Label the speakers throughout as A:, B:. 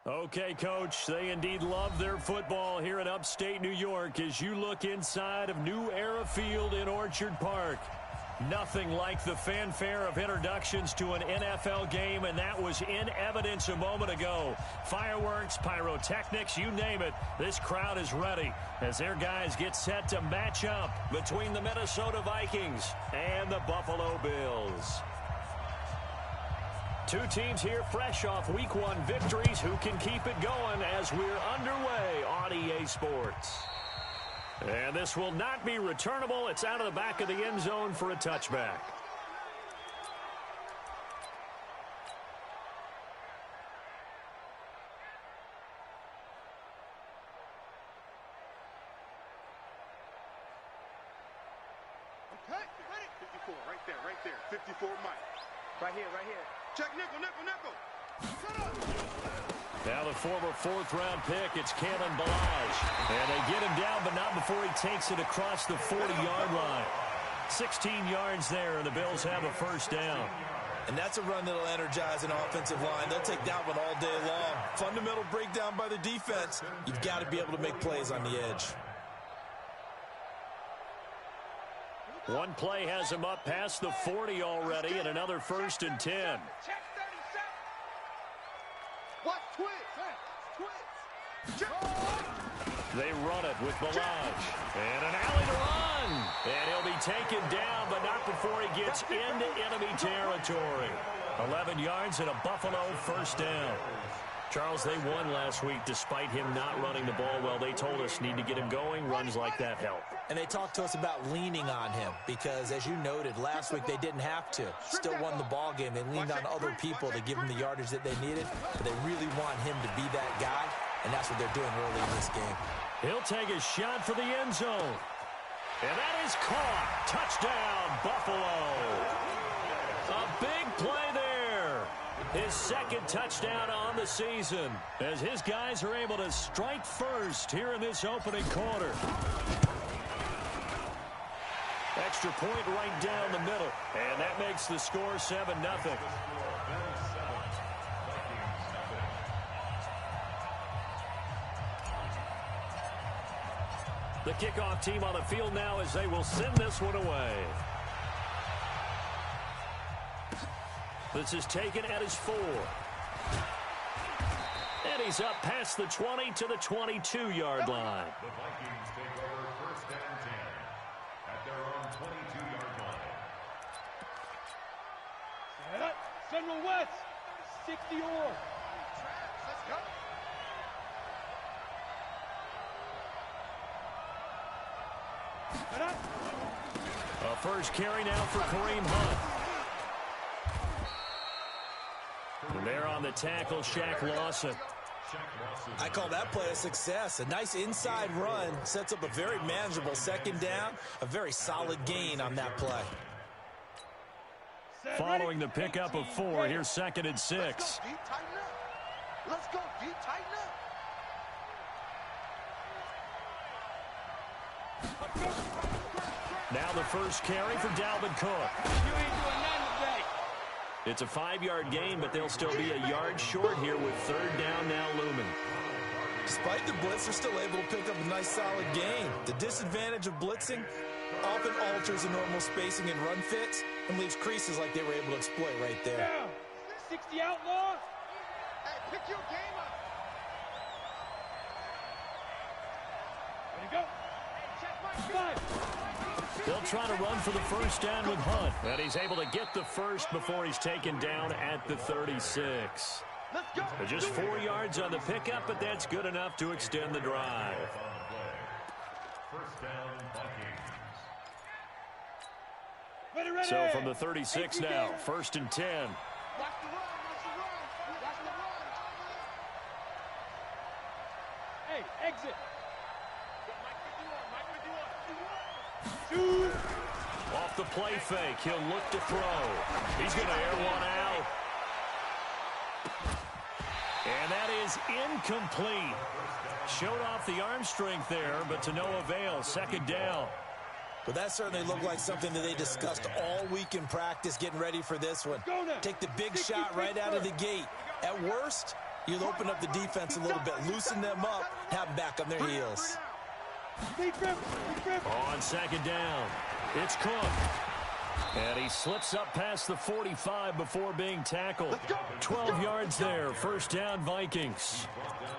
A: Okay, Coach, they indeed love their football here in upstate New York as you look inside of New Era Field in Orchard Park. Nothing like the fanfare of introductions to an NFL game, and that was in evidence a moment ago. Fireworks, pyrotechnics, you name it. This crowd is ready as their guys get set to match up between the Minnesota Vikings and the Buffalo Bills. Two teams here fresh off Week 1 victories who can keep it going as we're underway on EA Sports. And this will not be returnable. It's out of the back of the end zone for a touchback.
B: Okay, 54, right there. 54, Mike. Right here. Check nickel.
A: Now the former fourth-round pick, it's Kalen Ballage. And they get him down, but not before he takes it across the 40-yard line. 16 yards there, and the Bills have a first down.
C: And that's a run that'll energize an offensive line. They'll take that one all day long. Fundamental breakdown by the defense. You've got to be able to make plays on the edge.
A: One play has him up past the 40 already, and another 1st and 10.
B: What? Twitch.
A: They run it with Ballage. And an alley to run. And he'll be taken down, but not before he gets into enemy territory. 11 yards and a Buffalo first down. Charles, they won last week despite him not running the ball well. They told us need to get him going. Runs like that help.
C: And they talked to us about leaning on him because, as you noted, last week they didn't have to. Still won the ball game. They leaned on other people to give him the yardage that they needed. But they really want him to be that guy, and that's what they're doing early in this game.
A: He'll take a shot for the end zone. And that is caught. Touchdown, Buffalo. A big play there. His second touchdown on the season as his guys are able to strike first here in this opening quarter. Extra point right down the middle, and that makes the score 7-0. The kickoff team on the field now as they will send this one away. This is taken at his 4. And he's up past the 20 to the 22-yard line.
D: The Vikings take over 1st and 10 at their own 22-yard line.
E: Set up, Central West, 60 or.
B: Let's go.
E: Set up.
A: A first carry now for Kareem Hunt. And there on the tackle, Shaq Lawson.
C: I call that play a success. A nice inside run sets up a very manageable second down. A very solid gain on that play.
A: Following the pickup of 4, here's 2nd and 6.
B: Let's go, D, tighten up.
A: Now the first carry for Dalvin Cook.
E: You ain't doing nothing today.
A: It's a 5-yard gain, but they'll still be a yard short here with 3rd down now looming.
C: Despite the blitz, they're still able to pick up a nice solid gain. The disadvantage of blitzing often alters the normal spacing and run fits and leaves creases like they were able to exploit right there.
E: Down. 60 outlaw.
B: Hey, pick your game up.
E: Ready to go. Five.
A: They'll try to run for the first down with Hunt. And he's able to get the first before he's taken down at the 36.
B: Let's go.
A: Just 4 yards on the pickup, but that's good enough to extend the drive.
D: First down, Vikings.
E: Ready, ready.
A: So from the 36 now, 1st and 10.
B: Watch the run, watch the run, watch the run.
E: Hey, exit.
A: Off the play fake, he'll look to throw. He's going to air one out. And that is incomplete. Showed off the arm strength there, but to no avail. 2nd down.
C: Well, that certainly looked like something that they discussed all week in practice getting ready for this one. Take the big shot right out of the gate. At worst, You'll open up the defense a little bit, loosen them up, have them back on their heels.
A: On second down, it's Cook. And he slips up past the 45 before being tackled. 12 yards there, first down Vikings.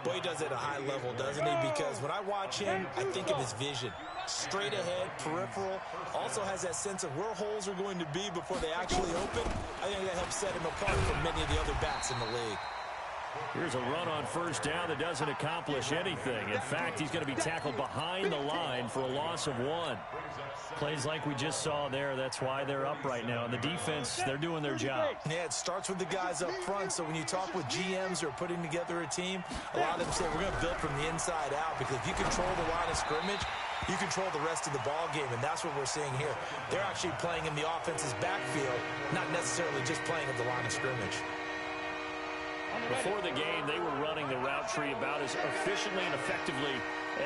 C: Boy, he does it at a high level, doesn't he? Because when I watch him, I think of his vision. Straight ahead, peripheral, also has that sense of where holes are going to be before they actually open. I think that helps set him apart from many of the other backs in the league.
A: Here's a run on first down that doesn't accomplish anything. In fact, he's going to be tackled behind the line for a loss of 1. Plays like we just saw there. That's why they're up right now. And the defense, they're doing their job.
C: Yeah, it starts with the guys up front. So when you talk with GMs who are putting together a team, a lot of them say we're going to build from the inside out, because if you control the line of scrimmage, you control the rest of the ball game, and that's what we're seeing here. They're actually playing in the offense's backfield, not necessarily just playing at the line of scrimmage.
A: Before the game, they were running the route tree about as efficiently and effectively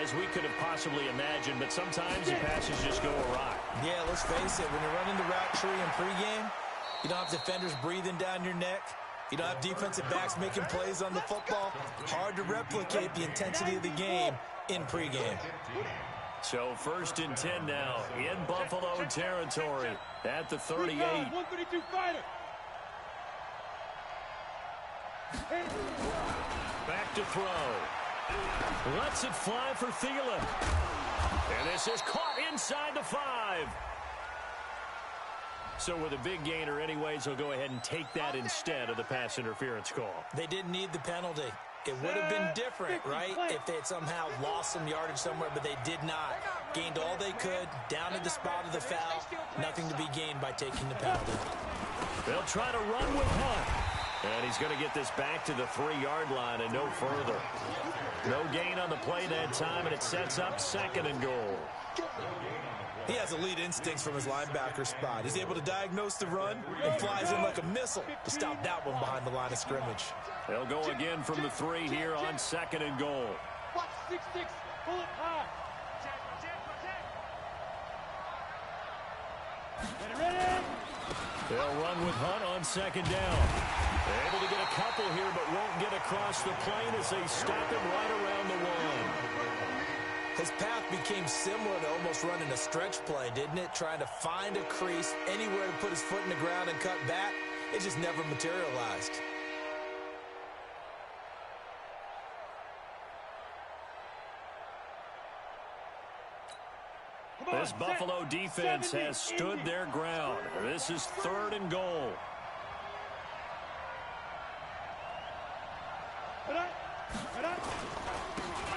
A: as we could have possibly imagined, but sometimes the passes just go awry.
C: Yeah, let's face it, when you're running the route tree in pregame, you don't have defenders breathing down your neck. You don't have defensive backs making plays on the football. Hard to replicate the intensity of the game in pregame.
A: So first and 10 now in Buffalo territory at the 38.
E: 132 fighter.
A: Back to throw. Lets it fly for Thielen. And this is caught inside the 5. So with a big gainer anyways, they'll go ahead and take that instead of the pass interference call.
C: They didn't need the penalty. It would have been different, right, if they had somehow lost some yardage somewhere, but they did not. Gained all they could, down at the spot of the foul. Nothing to be gained by taking the penalty.
A: They'll try to run with Hunt. And he's going to get this back to the 3-yard line and no further. No gain on the play that time, and it sets up second and goal.
C: He has elite instincts from his linebacker spot. He's able to diagnose the run and flies in like a missile to stop that one behind the line of scrimmage.
A: They'll go again from the 3 here on second and goal.
E: Watch 6-6, pull it high. Ready?
A: They'll run with Hunt on second down. They're able to get a couple here, but won't get across the plane as they stop him right around the 1.
C: His path became similar to almost running a stretch play, didn't it? Trying to find a crease, anywhere to put his foot in the ground and cut back. It just never materialized.
A: This Buffalo defense has stood their ground. This is third and goal.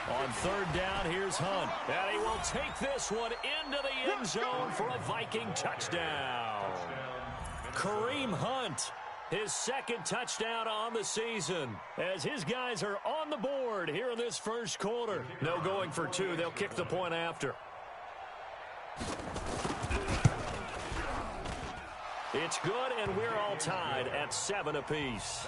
A: On third down, here's Hunt. And he will take this one into the end zone for a Viking touchdown. Kareem Hunt, his second touchdown on the season, as his guys are on the board here in this first quarter. No going for 2. They'll kick the point after. It's good, and we're all tied at 7 apiece.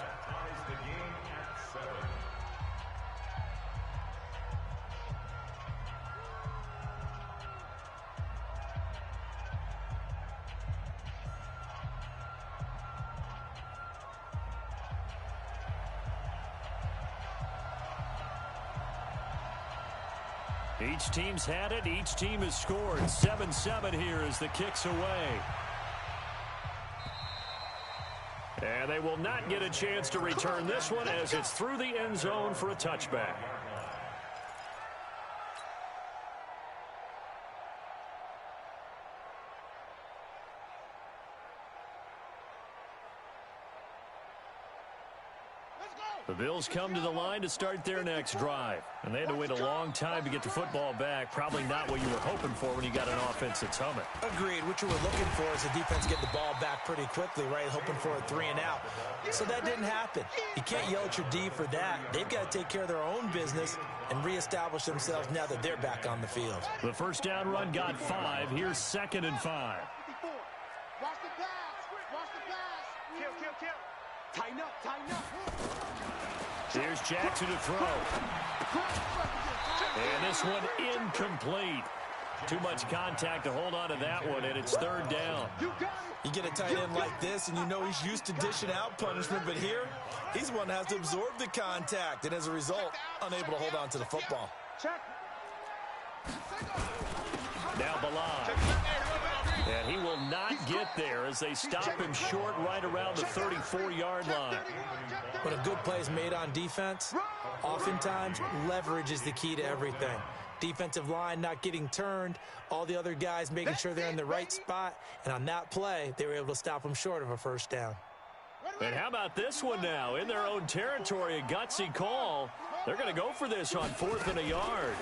A: Each team's had it. Each team has scored. 7-7 here as the kick's away. And they will not get a chance to return this one as it's through the end zone for a touchback. The Bills come to the line to start their next drive. And they had to wait a long time to get the football back. Probably not what you were hoping for when you got an offense that's humming.
C: Agreed. What you were looking for is the defense get the ball back pretty quickly, right? Hoping for a 3 and out. So that didn't happen. You can't yell at your D for that. They've got to take care of their own business and reestablish themselves now that they're back on the field.
A: The first down run got 5. Here's second and 5.
B: Watch the pass. Watch the pass. Kill. Tighten up.
A: Here's Jackson to throw. And this one incomplete. Too much contact to hold on to that one, and it's third down.
C: You get a tight end like this, and you know he's used to dishing out punishment, but here, he's the one that has to absorb the contact, and as a result, unable to hold on to the football.
A: Now Balaj. And he will not get there as they stop him short right around the 34-yard line.
C: When a good play is made on defense, oftentimes leverage is the key to everything. Defensive line not getting turned, all the other guys making sure they're in the right spot, and on that play, they were able to stop him short of a first down.
A: And how about this one now? In their own territory, a gutsy call. They're going to go for this on 4th and a yard.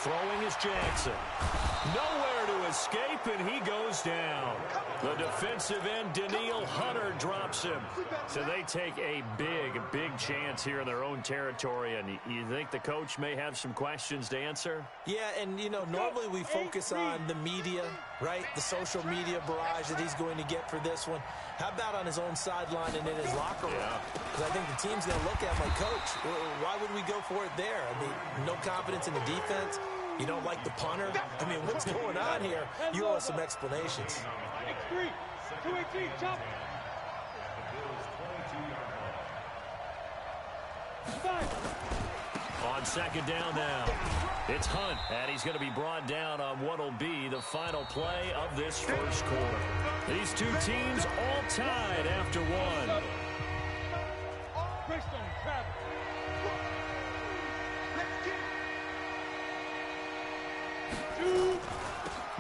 A: Throwing is Jackson. Nowhere to escape, and he goes down. The defensive end, Daniil Hunter, drops him. So they take a big chance here in their own territory, and you think the coach may have some questions to answer?
C: Yeah, and, you know, normally we focus on the media, right? The social media barrage that he's going to get for this one. How about on his own sideline and in his locker room? Because I think the team's going to look at him like, Coach, why would we go for it there? I mean, no confidence in the defense. You don't like the punter? I mean, what's going on here? You owe us some explanations.
E: X3, 218, chop.
A: On second down now, it's Hunt, and he's going to be brought down on what will be the final play of this first quarter. These two teams all tied after one.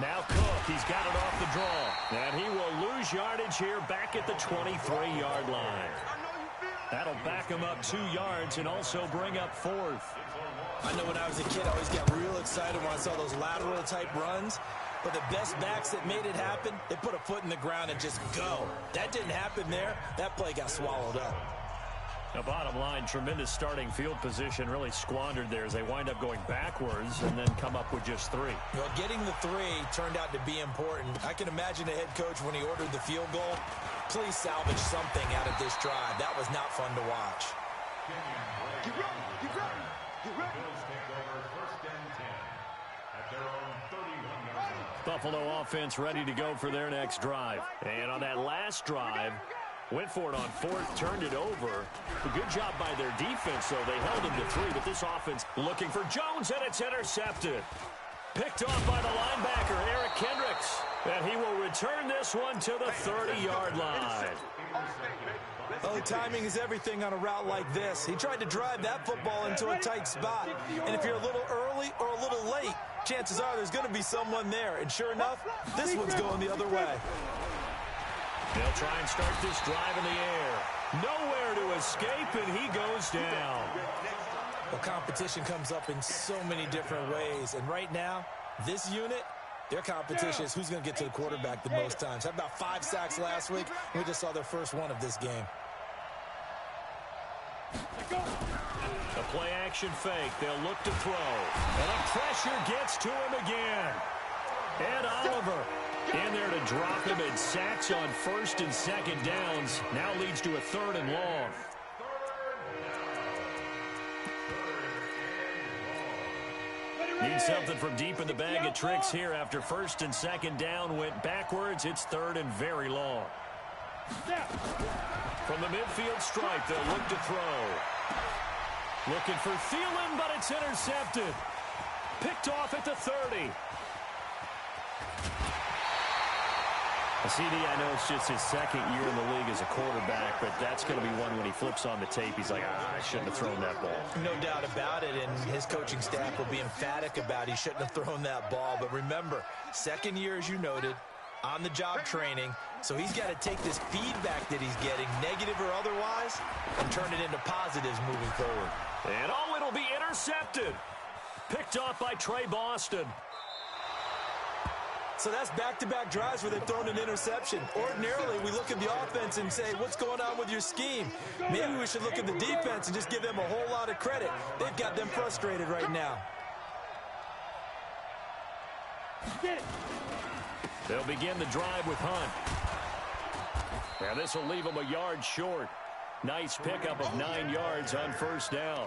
A: Now Cook, he's got it off the draw, and he will lose yardage here back at the 23-yard line. That'll back him up 2 yards and also bring up 4th.
C: I know when I was a kid, I always got real excited when I saw those lateral-type runs. But the best backs that made it happen, they put a foot in the ground and just go. That didn't happen there. That play got swallowed up.
A: The bottom line, tremendous starting field position really squandered there as they wind up going backwards and then come up with just 3.
C: Well, getting the 3 turned out to be important. I can imagine the head coach when he ordered the field goal. Please salvage something out of this drive. That was not fun to watch.
B: Get ready, get ready, get ready.
A: Buffalo offense ready to go for their next drive. And on that last drive, went for it on 4th, turned it over. A good job by their defense, though. They held him to 3, but this offense looking for Jones, and it's intercepted. Picked off by the linebacker, Eric Kendricks. And he will return this one to the 30-yard line.
C: Oh, timing is everything on a route like this. He tried to drive that football into a tight spot. And if you're a little early or a little late, chances are there's going to be someone there. And sure enough, this one's going the other way.
A: They'll try and start this drive in the air. Nowhere to escape, and he goes down.
C: Well, competition comes up in so many different ways. And right now, this unit, their competition is who's going to get to the quarterback the most times. Had about 5 sacks last week. We just saw their first one of this game.
A: A play-action fake. They'll look to throw. And the pressure gets to him again. Ed Oliver in there to drop him, and sacks on 1st and 2nd downs. Now leads to a 3rd and long. Need something from deep in the bag of tricks here after 1st and 2nd down went backwards. It's 3rd and very long. From the midfield stripe, they'll look to throw. Looking for Thielen, but it's intercepted. Picked off at the 30. CD, I know it's just his 2nd year in the league as a quarterback, but that's going to be one when he flips on the tape. He's like, I shouldn't have thrown that ball.
C: No doubt about it, and his coaching staff will be emphatic about he shouldn't have thrown that ball. But remember, 2nd year, as you noted, on-the-job training, so he's got to take this feedback that he's getting, negative or otherwise, and turn it into positives moving forward.
A: And it'll be intercepted. Picked off by Trey Boston.
C: So that's back-to-back drives where they've thrown an interception. Ordinarily, we look at the offense and say, what's going on with your scheme? Maybe we should look at the defense and just give them a whole lot of credit. They've got them frustrated right now.
A: They'll begin the drive with Hunt. And this will leave them a yard short. Nice pickup of 9 yards on 1st down.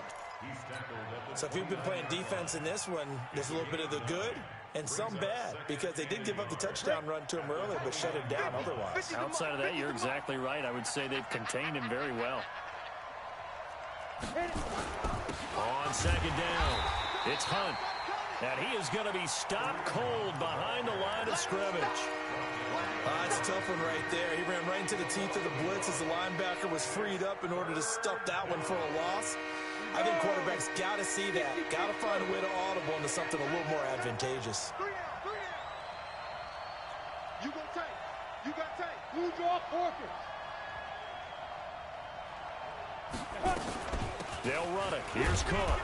C: So if you've been playing defense in this one, there's a little bit of the good and some bad, because they did give up the touchdown run to him earlier, but shut him down otherwise.
A: Outside of that, you're exactly right. I would say they've contained him very well. On second down, it's Hunt. And he is going to be stopped cold behind the line of scrimmage.
C: That's a tough one right there. He ran right into the teeth of the blitz as the linebacker was freed up in order to stuff that one for a loss. I think quarterbacks got to see that. Got to find a way to audible into something a little more advantageous.
B: You go tank. You got tank.
E: Blue draw Corkers.
A: They'll run it. Here's Cook.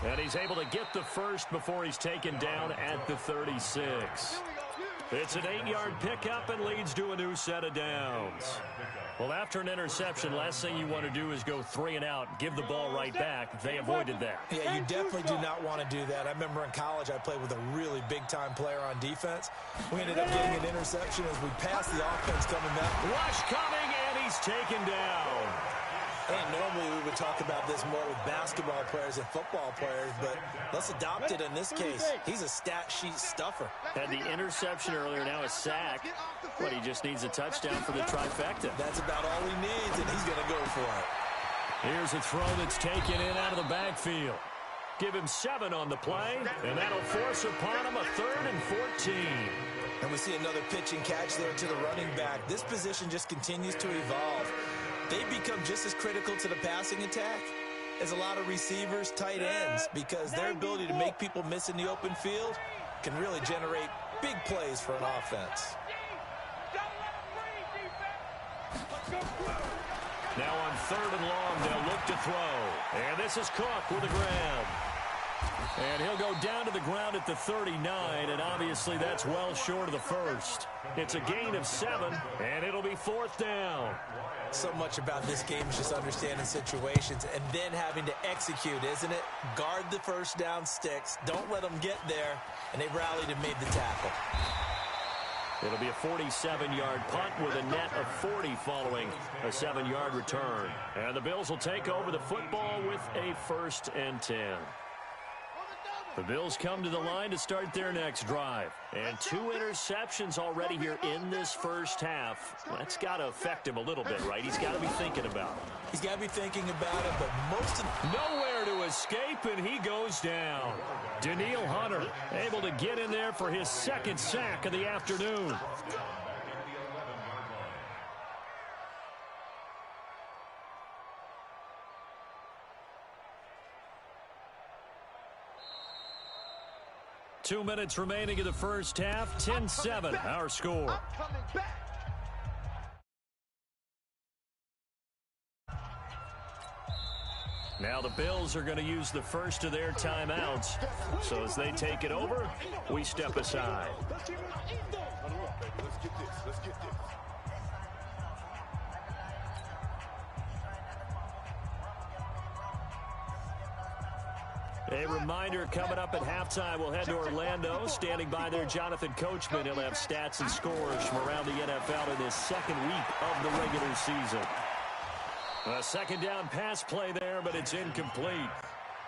A: And he's able to get the first before he's taken down at the 36. It's an 8-yard pickup and leads to a new set of downs. Well, after an interception, last thing you want to do is go 3 and out, give the ball right back. They avoided that.
C: Yeah, you definitely do not want to do that. I remember in college I played with a really big-time player on defense. We ended up getting an interception as we passed the offense coming back.
A: Rush coming, and he's taken down.
C: And normally we would talk about this more with basketball players and football players, but let's adopt it in this case. He's a stat sheet stuffer.
A: Had the interception earlier, now a sack. But he just needs a touchdown for the trifecta.
C: That's about all he needs, and he's going to go for it.
A: Here's a throw that's taken in out of the backfield. Give him 7 on the play, and that'll force upon him a 3rd and 14.
C: And we see another pitch and catch there to the running back. This position just continues to evolve. They become just as critical to the passing attack as a lot of receivers, tight ends, because their ability to make people miss in the open field can really generate big plays for an offense.
A: Now on 3rd and long, they'll look to throw. And this is Cook with the grab. And he'll go down to the ground at the 39, and obviously that's well short of the first. It's a gain of 7, and it'll be 4th down.
C: So much about this game is just understanding situations and then having to execute, isn't it? Guard the first down sticks. Don't let them get there. And they rallied and made the tackle.
A: It'll be a 47-yard punt with a net of 40 following a 7-yard return. And the Bills will take over the football with a 1st and 10. The Bills come to the line to start their next drive. And 2 interceptions already here in this first half. That's got to affect him a little bit, right? He's got to be thinking about it.
C: He's got to be thinking about it, but most of...
A: Nowhere to escape, and he goes down. Danielle Hunter able to get in there for his 2nd sack of the afternoon. 2 minutes remaining in the first half. 10-7, our score. Now the Bills are going to use the first of their timeouts. So as they take it over, we step aside.
B: Let's get this. Let's get this.
A: A reminder, coming up at halftime, we'll head to Orlando. Standing by there, Jonathan Coachman. He'll have stats and scores from around the NFL in this 2nd week of the regular season. A 2nd down pass play there, but it's incomplete.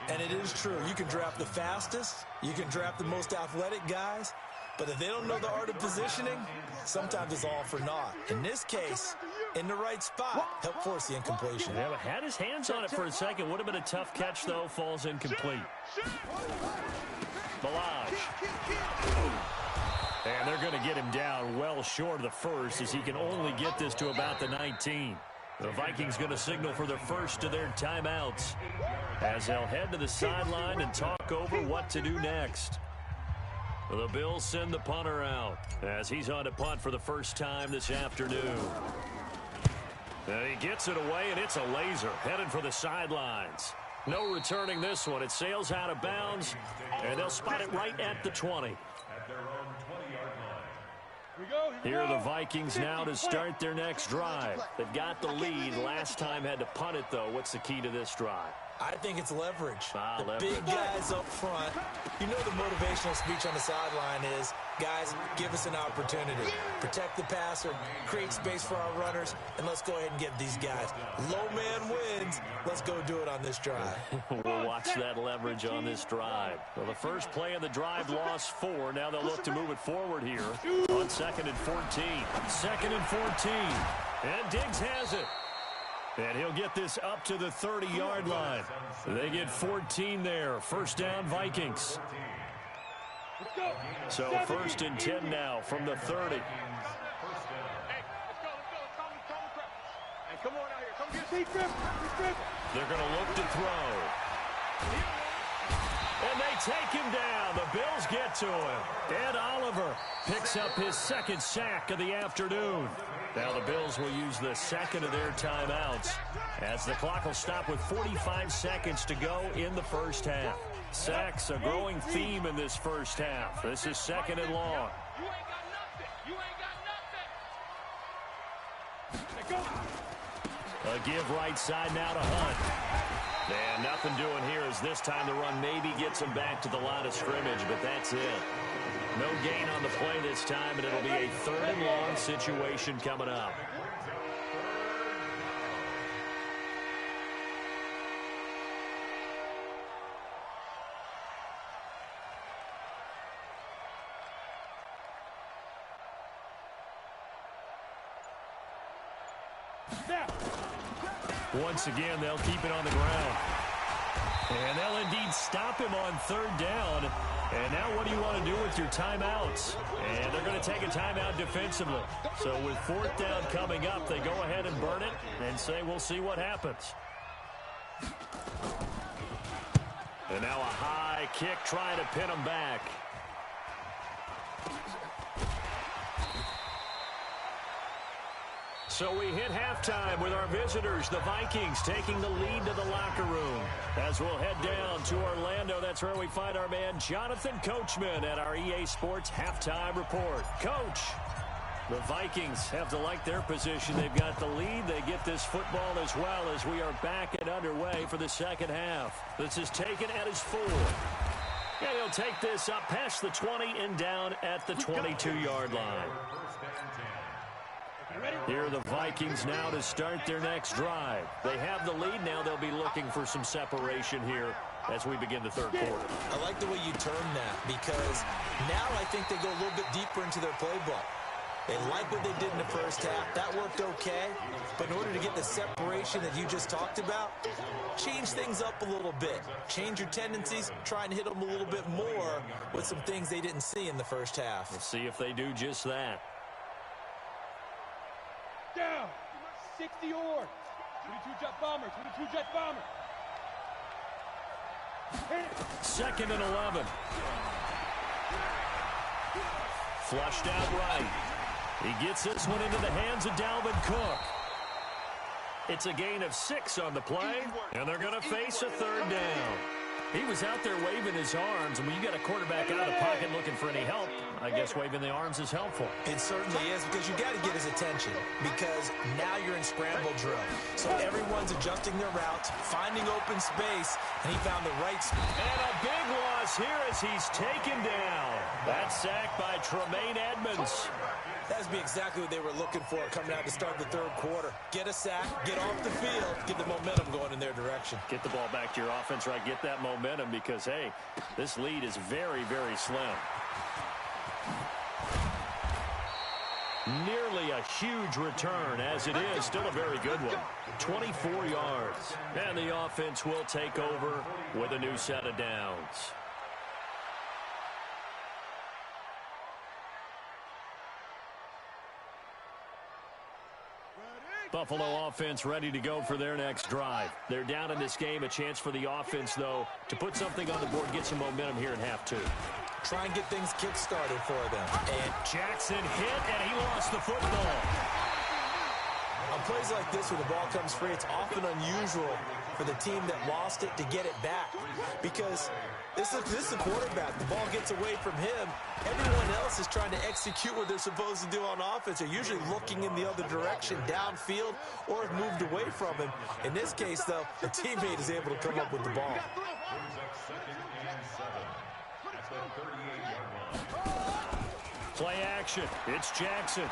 C: And it is true. You can draft the fastest. You can draft the most athletic guys. But if they don't know the art of positioning, sometimes it's all for naught. In this case, in the right spot, help force the incompletion.
A: Yeah, had his hands on it for a second. Would have been a tough catch, though. Falls incomplete. Balaj. And they're going to get him down well short of the first, as he can only get this to about the 19. The Vikings going to signal for the first of their timeouts, as they'll head to the sideline and talk over what to do next. The Bills send the punter out as he's on to punt for the first time this afternoon. And he gets it away, and it's a laser headed for the sidelines. No returning this one. It sails out of bounds, and they'll spot it right at the 20. Here are the Vikings now to start their next drive. They've got the lead. Last time had to punt it, though. What's the key to this drive?
C: I think it's leverage. The
A: Leverage.
C: big guys up front. You know the motivational speech on the sideline is, guys, give us an opportunity. Protect the passer, create space for our runners, and let's go ahead and get these guys. Low man wins. Let's go do it on this drive.
A: We'll watch that leverage on this drive. Well, the first play of the drive lost 4. Now they'll look to move it forward here on 2nd and 14. 2nd and 14. And Diggs has it. And he'll get this up to the 30-yard line. They get 14 there. First down, Vikings.
E: Let's go.
A: So 1st and 10 now from the 30.
B: Hey, let's go. Hey, come on out here. Come get
E: Big grip.
A: They're going to look to throw. And they take him down. The Bills get to him. Ed Oliver picks up his 2nd sack of the afternoon. Now the Bills will use the 2nd of their timeouts as the clock will stop with 45 seconds to go in the first half. Sacks, a growing theme in this first half. This is 2nd and long.
E: You ain't got nothing. You ain't got nothing. Let go.
A: A give right side now to Hunt. And nothing doing here as this time the run maybe gets him back to the line of scrimmage, but that's it. No gain on the play this time, and it'll be a 3rd and long situation coming up. Once again, they'll keep it on the ground. And they'll indeed stop him on 3rd down. And now what do you want to do with your timeouts? And they're going to take a timeout defensively. So with 4th down coming up, they go ahead and burn it and say we'll see what happens. And now a high kick trying to pin him back. So we hit halftime with our visitors, the Vikings, taking the lead to the locker room. As we'll head down to Orlando, that's where we find our man Jonathan Coachman at our EA Sports Halftime Report. Coach, the Vikings have to like their position. They've got the lead. They get this football as well as we are back and underway for the second half. This is taken at his 4. And he'll take this up past the 20 and down at the 22-yard line. Here are the Vikings now to start their next drive. They have the lead. Now they'll be looking for some separation here as we begin the 3rd quarter.
C: I like the way you term that because now I think they go a little bit deeper into their playbook. They like what they did in the first half. That worked okay. But in order to get the separation that you just talked about, change things up a little bit. Change your tendencies. Try and hit them a little bit more with some things they didn't see in the first half.
A: Let's see if they do just that.
E: Down. 60 or 22 jet bomber. 22 jet bomber.
A: 2nd and 11. Flushed out right. He gets this one into the hands of Dalvin Cook. It's a gain of 6 on the play, and they're going to face a 3rd down. He was out there waving his arms, and when you got a quarterback out of the pocket looking for any help, I guess waving the arms is helpful.
C: It certainly is because you got to get his attention because now you're in scramble drill. So everyone's adjusting their routes, finding open space, and he found the right spot.
A: And a big loss here as he's taken down. That sack by Tremaine Edmonds.
C: That would be exactly what they were looking for coming out to start the 3rd quarter. Get a sack, get off the field, get the momentum going in their direction.
A: Get the ball back to your offense, right? Get that momentum because, hey, this lead is very, very slim. Nearly a huge return, as it is still a very good one. 24 yards. And the offense will take over with a new set of downs. Buffalo offense ready to go for their next drive. They're down in this game. A chance for the offense, though, to put something on the board, get some momentum here in half 2.
C: Try and get things kick-started for them.
A: And Jackson hit, and he lost the football.
C: On plays like this where the ball comes free, it's often unusual for the team that lost it to get it back. Because this is the quarterback. The ball gets away from him. Everyone else is trying to execute what they're supposed to do on offense. They're usually looking in the other direction, downfield, or have moved away from him. In this case, though, a teammate is able to come up with the ball.
A: Play action. It's Jackson.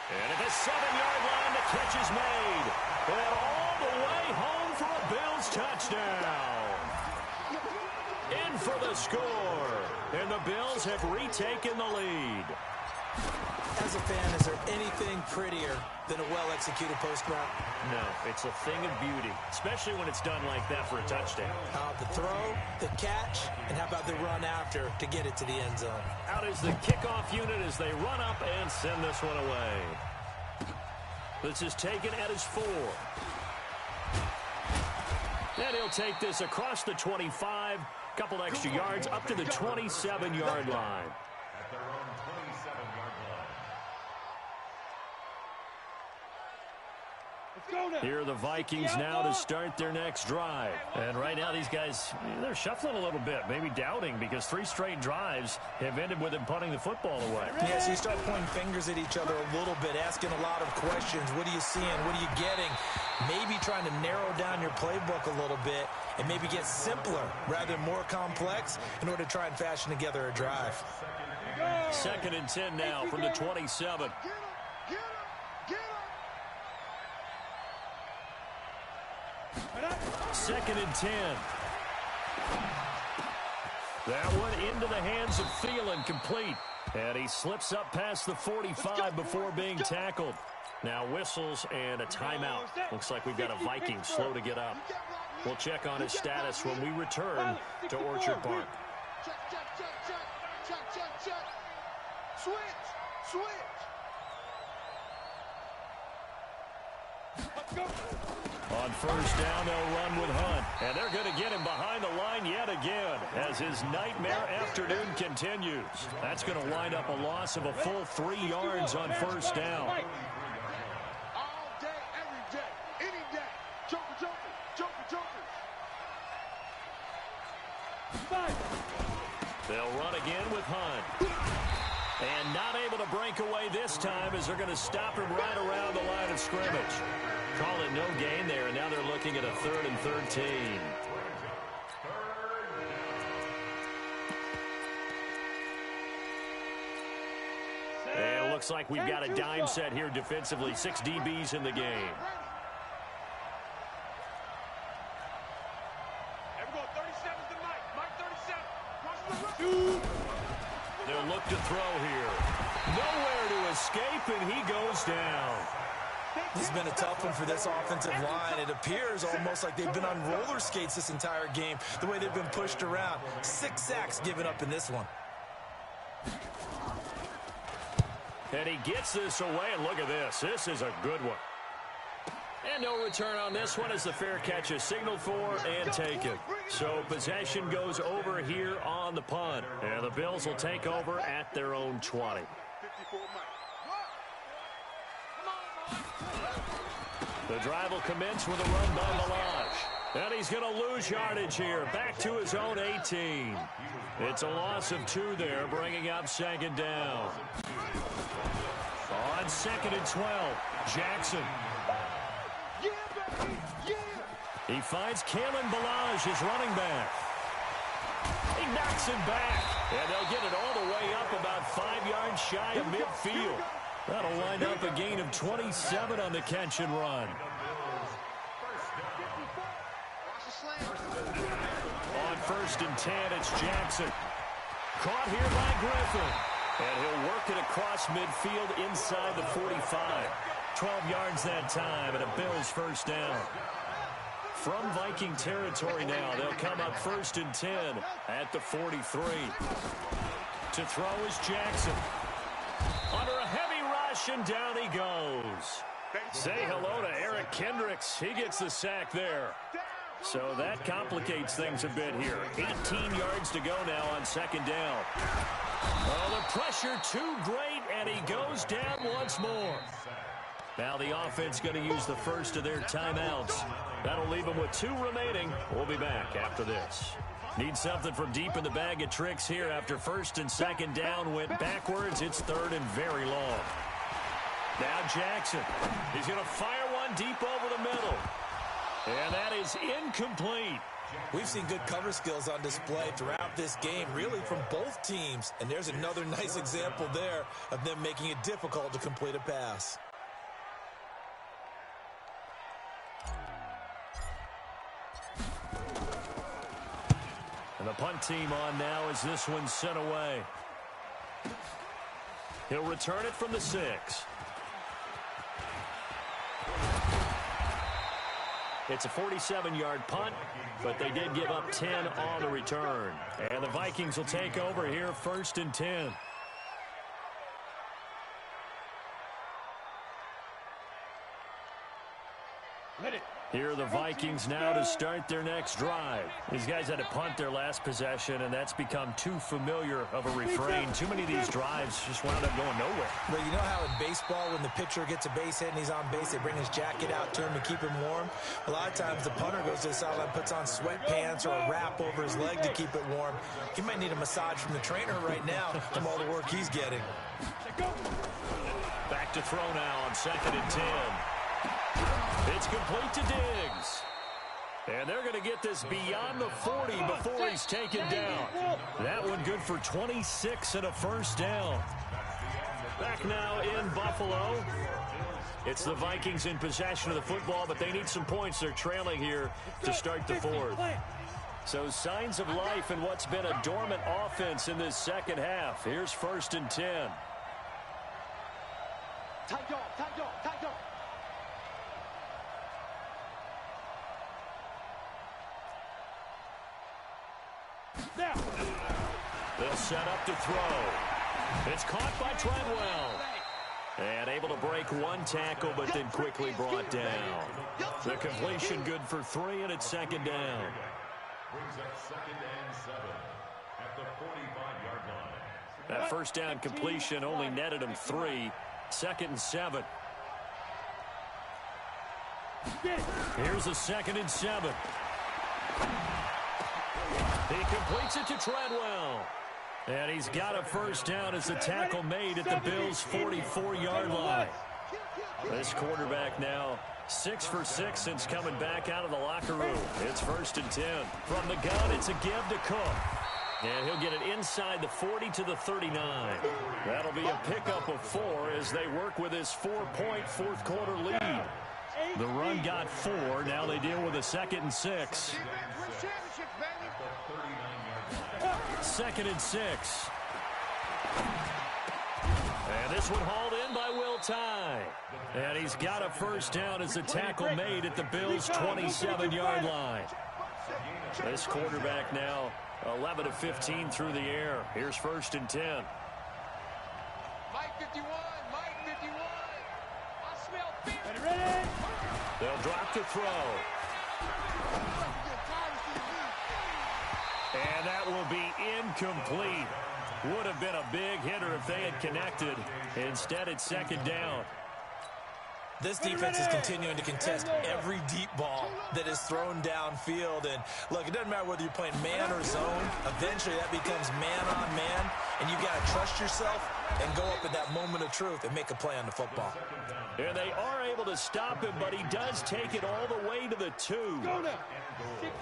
A: And at the 7-yard line, the catch is made. And all the way home for a Bills touchdown. In for the score. And the Bills have retaken the lead.
C: As a fan, is there anything prettier than a well-executed post route?
A: No, it's a thing of beauty, especially when it's done like that for a touchdown.
C: The throw, the catch, and how about the run after to get it to the end zone?
A: Out is the kickoff unit as they run up and send this one away. This is taken at his 4. And he'll take this across the 25, couple extra yards up to the 27-yard line.
D: At their own 27-yard line.
A: Here are the Vikings now to start their next drive. And right now these guys, they're shuffling a little bit, maybe doubting, because 3 straight drives have ended with them punting the football away.
C: Yeah, so you start pointing fingers at each other a little bit, asking a lot of questions. What are you seeing? What are you getting? Maybe trying to narrow down your playbook a little bit and maybe get simpler rather than more complex in order to try and fashion together a drive.
A: 2nd and 10 now from the 27. Second and 10. That one into the hands of Thielen, complete. And he slips up past the 45 before being tackled. Now whistles and a timeout. Looks like we've got a Viking slow to get up. We'll check on his status when we return to Orchard Park.
B: Check. Switch.
A: On first down, they'll run with Hunt. And they're going to get him behind the line yet again as his nightmare afternoon continues. That's going to wind up a loss of a full 3 yards on first down.
B: All day, every day, any day. Joker.
A: They'll run again with Hunt. And not able to break away this time as they're going to stop him right around the line of scrimmage. Call it no gain there, and now they're looking at a 3rd and 13. And it looks like we've got a dime set here defensively. 6 DBs in the game. They'll look to throw here. Nowhere to escape, and he goes down.
C: This has been a tough one for this offensive line. It appears almost like they've been on roller skates this entire game, the way they've been pushed around. 6 sacks given up in this one.
A: And he gets this away, and look at this. This is a good one. And no return on this one as the fair catch is signaled for and taken. So possession goes over here on the punt. And the Bills will take over at their own 20. The drive will commence with a run by Malage. And he's going to lose yardage here. Back to his own 18. It's a loss of 2 there, bringing up 2nd down. On 2nd and 12, Jackson. He finds Kalen Ballage, his running back. He knocks him back. And they'll get it all the way up about 5 yards shy of midfield. That'll wind up a gain of 27 on the catch and run. On 1st and 10, it's Jackson. Caught here by Griffin. And he'll work it across midfield inside the 45. 12 yards that time, and a Bills first down. From Viking territory now, they'll come up 1st and 10 at the 43. To throw is Jackson. Under a heavy rush, and down he goes. Say hello to Eric Kendricks. He gets the sack there. So that complicates things a bit here. 18 yards to go now on 2nd down. Oh, the pressure too great, and he goes down once more. Now the offense going to use the first of their timeouts. That'll leave them with 2 remaining. We'll be back after this. Need something from deep in the bag of tricks here after first and second down went backwards. It's third and very long. Now Jackson. He's going to fire one deep over the middle. And that is incomplete.
C: We've seen good cover skills on display throughout this game, really from both teams. And there's another nice example there of them making it difficult to complete a pass.
A: And the punt team on now as this one's sent away. He'll return it from the 6. It's a 47-yard punt, but they did give up 10 on the return. And the Vikings will take over here, 1st and 10. Here are the Vikings now to start their next drive. These guys had to punt their last possession, and that's become too familiar of a refrain. Too many of these drives just wound up going nowhere.
C: But you know how in baseball, when the pitcher gets a base hit and he's on base, they bring his jacket out to him to keep him warm? A lot of times the punter goes to the sideline, puts on sweatpants or a wrap over his leg to keep it warm. He might need a massage from the trainer right now from all the work he's getting.
A: Back to throw now on 2nd and 10. It's complete to Diggs. And they're going to get this beyond the 40 before he's taken down. That one good for 26 and a first down. Back now in Buffalo. It's the Vikings in possession of the football, but they need some points. They're trailing here to start the 4th. So signs of life in what's been a dormant offense in this second half. Here's 1st and 10.
E: Tight dog. Now.
A: They'll set up to throw. It's caught by Treadwell. And able to break one tackle, but then quickly brought down. The completion good for 3, and it's 2nd down.
D: Brings up 2nd and 7 at the 45-yard line.
A: That first down completion only netted him 3. 2nd and 7. Here's a 2nd and 7. He completes it to Treadwell. And he's got a first down as the tackle made at the Bills' 44-yard line. This quarterback now 6 for 6 since coming back out of the locker room. It's 1st and 10. From the gun, it's a give to Cook. And he'll get it inside the 40 to the 39. That'll be a pickup of 4 as they work with his 4-point fourth-quarter lead. The run got 4. Now they deal with a 2nd and 6. 2nd and 6. And this one hauled in by Will Tye. And he's got a first down as the tackle made at the Bills' 27-yard line. This quarterback now 11 of 15 through the air. Here's 1st and 10.
E: Mike 51. I smell fear. Ready?
A: They'll drop to throw. And that will be incomplete. Would have been a big hitter if they had connected. Instead, it's 2nd down.
C: This defense is continuing to contest every deep ball that is thrown downfield. And, look, it doesn't matter whether you're playing man or zone. Eventually, that becomes man on man. And you got to trust yourself and go up at that moment of truth and make a play on the football.
A: And they are able to stop him, but he does take it all the way to the 2.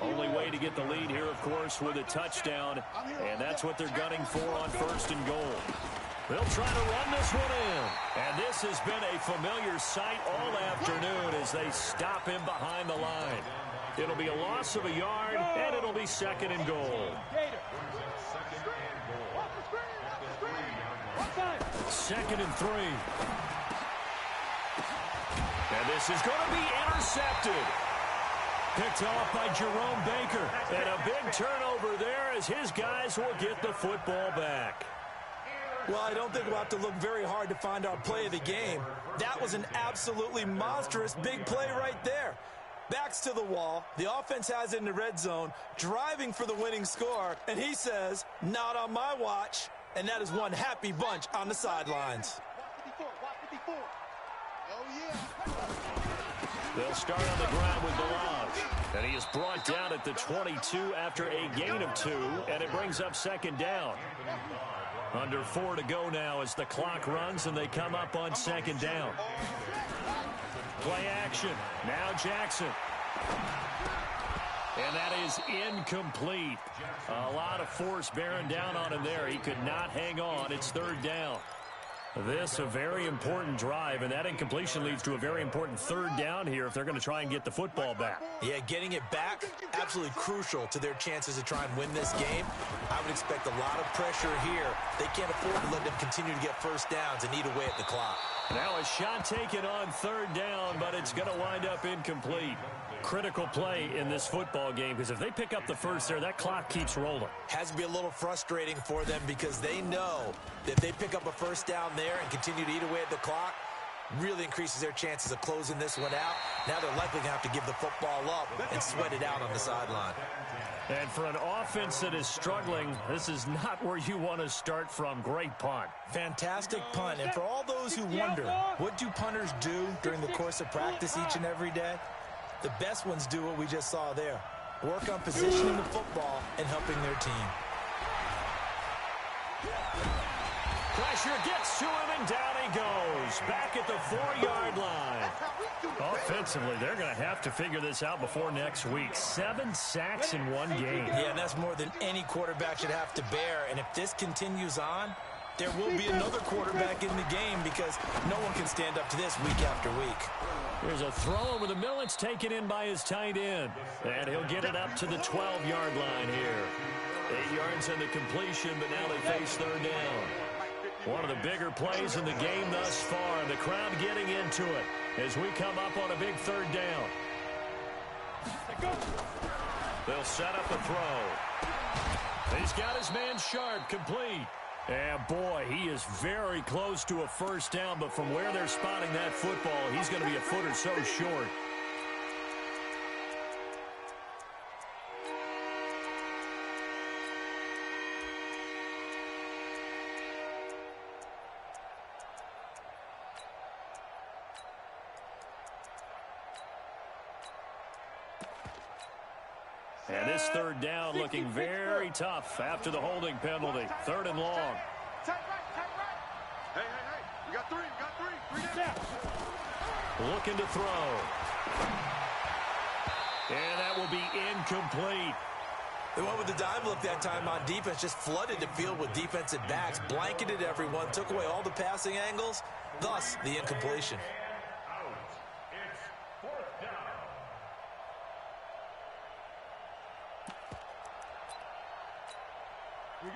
A: Only way to get the lead here, of course, with a touchdown. And that's what they're gunning for on 1st and goal. They'll try to run this one in. And this has been a familiar sight all afternoon as they stop him behind the line. It'll be a loss of a yard, and it'll be 2nd and goal. 2nd and 3. And this is going to be intercepted. Picked off by Jerome Baker. And a big turnover there as his guys will get the football back.
C: Well, I don't think we'll have to look very hard to find our play of the game. That was an absolutely monstrous big play right there. Backs to the wall. The offense has it in the red zone, driving for the winning score. And he says, not on my watch. And that is one happy bunch on the sidelines.
A: They'll start on the ground with Balaj. And he is brought down at the 22 after a gain of 2, and it brings up second down. Under 4 to go now as the clock runs, and they come up on second down. Play action. Now Jackson. And that is incomplete. A lot of force bearing down on him there. He could not hang on. It's third down. This a very important drive, and that incompletion leads to a very important third down here if they're going to try and get the football back.
C: Yeah, getting it back, absolutely crucial to their chances to try and win this game. I would expect a lot of pressure here. They can't afford to let them continue to get first downs and eat away at the clock.
A: Now a shot taken on third down, but it's going to wind up incomplete. Critical play in this football game, because if they pick up the first there, that clock keeps rolling.
C: Has to be a little frustrating for them because they know that if they pick up a first down there and continue to eat away at the clock, really increases their chances of closing this one out. Now they're likely going to have to give the football up and sweat it out on the sideline.
A: And for an offense that is struggling, this is not where you want to start from. Great punt.
C: Fantastic punt. And for all those who wonder, what do punters do during the course of practice each and every day? The best ones do what we just saw there. Work on positioning the football and helping their team.
A: Pressure gets to him, and down he goes. Back at the 4-yard line. Offensively, they're going to have to figure this out before next week. 7 sacks in one game.
C: Yeah, and that's more than any quarterback should have to bear. And if this continues on, there will be another quarterback in the game because no one can stand up to this week after week.
A: There's a throw over the middle. It's taken in by his tight end. And he'll get it up to the 12-yard line here. 8 yards in the completion, but now they face third down. One of the bigger plays in the game thus far. The crowd getting into it as we come up on a big third down. They'll set up a throw. He's got his man Sharp, complete. And boy, he is very close to a first down, but from where they're spotting that football, he's going to be a foot or so short. And this third down looking very tough after the holding penalty. Third and long.
B: Tight right. Hey. We got three. 3 down.
A: Looking to throw. And that will be incomplete.
C: They went with the dime look that time on defense, just flooded the field with defensive backs, blanketed everyone, took away all the passing angles, thus the incompletion.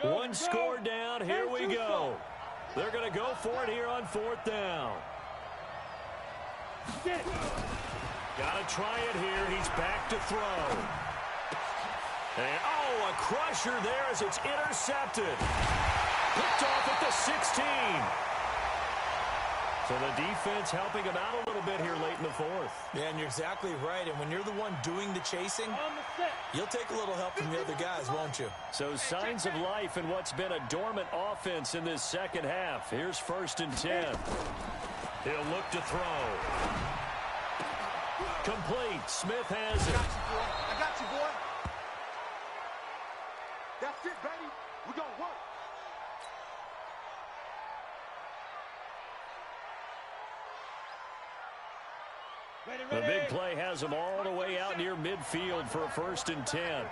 A: One score down. Here we go. They're going to go for it here on fourth down. Got to try it here. He's back to throw. And, a crusher there as it's intercepted. Picked off at the 16. So the defense helping him out a little bit here late in the fourth.
C: Yeah, and you're exactly right. And when you're the one doing the chasing, you'll take a little help from the other guys, won't you?
A: So signs of life in what's been a dormant offense in this second half. Here's 1st and 10. He'll look to throw. Complete. Smith has it.
B: I got you, boy. That's it, baby. We're going to work.
A: The big play has him all the way out near midfield for a 1st and 10.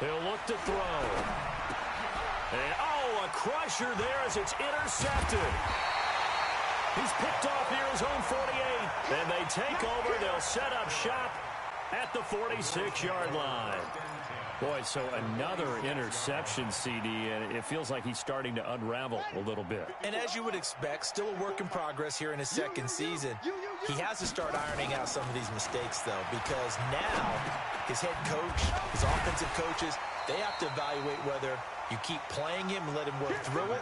A: He'll look to throw. And, a crusher there as it's intercepted. He's picked off near his own 48. And they take over. They'll set up shop at the 46-yard line. Boy, so another interception, CD, and it feels like he's starting to unravel a little bit.
C: And as you would expect, still a work in progress here in his second season. He has to start ironing out some of these mistakes, though, because now his head coach, his offensive coaches, they have to evaluate whether you keep playing him and let him work through it,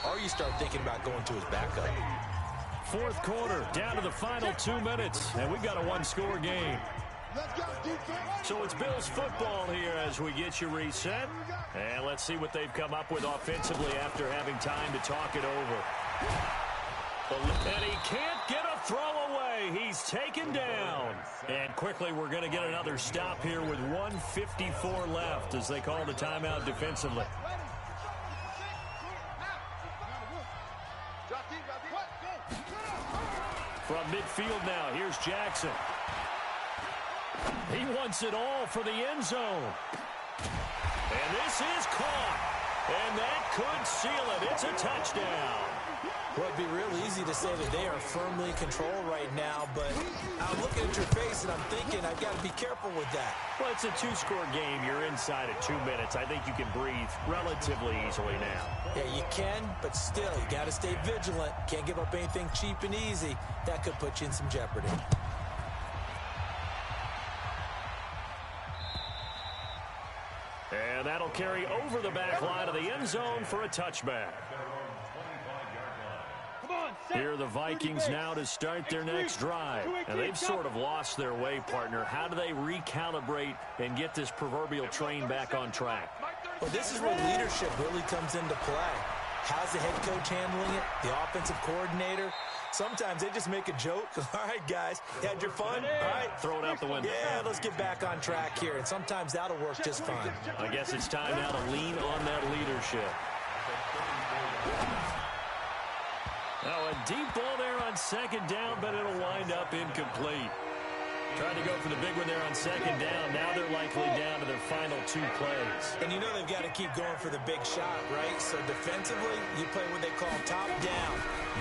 C: or you start thinking about going to his backup.
A: Fourth quarter, down to the final 2 minutes, and we've got a one-score game.
B: Let's go, defense.
A: So it's Bills football here as we get you reset. And let's see what they've come up with offensively after having time to talk it over. And he can't get a throw away. He's taken down. And quickly we're going to get another stop here with 1:54 left as they call the timeout defensively. From midfield now, here's Jackson. He wants it all for the end zone. And this is caught. And that could seal it. It's a touchdown.
C: Well, it'd be real easy to say that they are firmly in control right now, but I'm looking at your face and I'm thinking I've got to be careful with that.
A: Well, it's a two-score game. You're inside at 2 minutes. I think you can breathe relatively easily now.
C: Yeah, you can, but still, you got to stay vigilant. Can't give up anything cheap and easy. That could put you in some jeopardy.
A: And that'll carry over the back line of the end zone for a touchback. Here are the Vikings now to start their next drive. And they've sort of lost their way, partner. How do they recalibrate and get this proverbial train back on track?
C: Well, this is where leadership really comes into play. How's the head coach handling it? The offensive coordinator? Sometimes they just make a joke. All right, guys, you had your fun? All right.
A: Throw it out the window.
C: Yeah, let's get back on track here. And sometimes that'll work just fine.
A: I guess it's time now to lean on that leadership. Now a deep ball there on second down, but it'll wind up incomplete. Trying to go for the big one there on second down. Now they're likely down to their final 2 plays.
C: And you know they've got to keep going for the big shot, right? So defensively, you play what they call top down.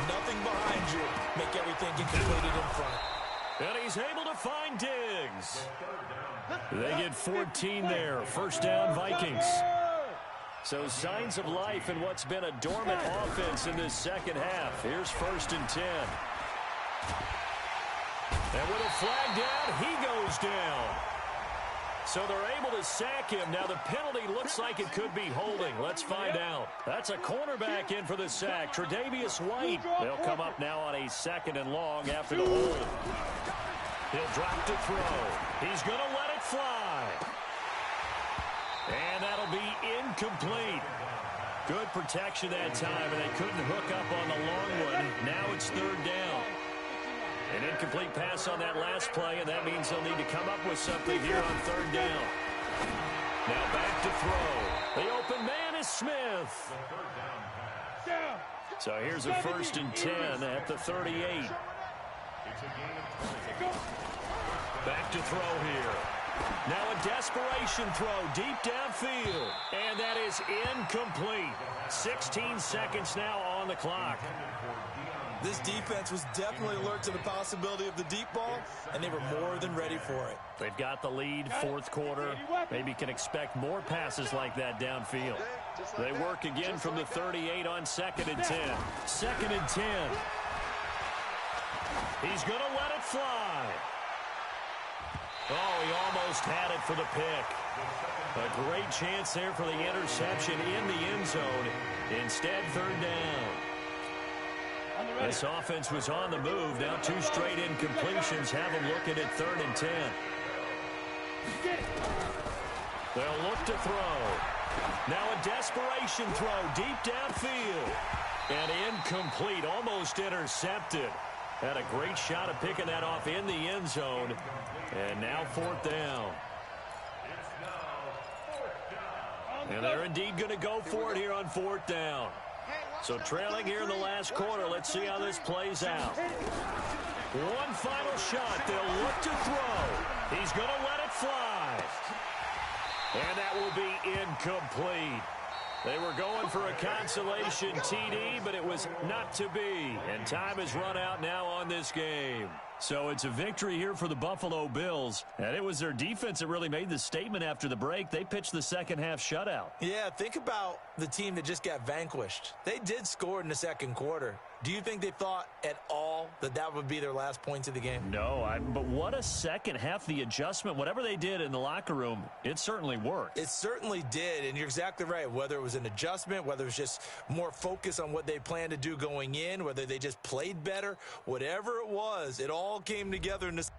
C: Nothing behind you. Make everything get completed in front.
A: And he's able to find Diggs. They get 14 there. First down, Vikings. So signs of life in what's been a dormant offense in this second half. Here's 1st and 10. And with a flag down, he goes down. So they're able to sack him. Now the penalty looks like it could be holding. Let's find out. That's a cornerback in for the sack, Tre'Davious White. They'll come up now on a 2nd and long after the hold. He'll drop to throw. He's going to let it fly. And that'll be incomplete. Good protection that time, and they couldn't hook up on the long one. Now it's 3rd down. An incomplete pass on that last play, and that means they'll need to come up with something here on 3rd down. Now back to throw. The open man is Smith. So here's a 1st and 10 at the 38. Back to throw here. Now a desperation throw deep downfield. And that is incomplete. 16 seconds now on the clock.
C: This defense was definitely alert to the possibility of the deep ball, and they were more than ready for it.
A: They've got the lead, 4th quarter. Maybe can expect more passes like that downfield. They work again from the 38 on 2nd and 10. 2nd and 10. He's going to let it fly. Oh, he almost had it for the pick. A great chance there for the interception in the end zone. Instead, 3rd down. This offense was on the move. Now 2 straight incompletions have them looking at 3rd and 10. They'll look to throw. Now a desperation throw deep downfield. And incomplete, almost intercepted. Had a great shot at picking that off in the end zone. And now 4th down. And they're indeed going to go for it here on 4th down. So trailing here in the last quarter. Let's see how this plays out. One final shot. They'll look to throw. He's going to let it fly. And that will be incomplete. They were going for a consolation TD, but it was not to be. And time has run out now on this game. So it's a victory here for the Buffalo Bills. And it was their defense that really made the statement after the break. They pitched the second half shutout.
C: Yeah, think about the team that just got vanquished. They did score in the 2nd quarter. Do you think they thought at all that that would be their last points of the game?
A: No, but what a second half. The adjustment, whatever they did in the locker room, it certainly worked.
C: It certainly did, and you're exactly right. Whether it was an adjustment, whether it was just more focus on what they planned to do going in, whether they just played better, whatever it was, it all came together in this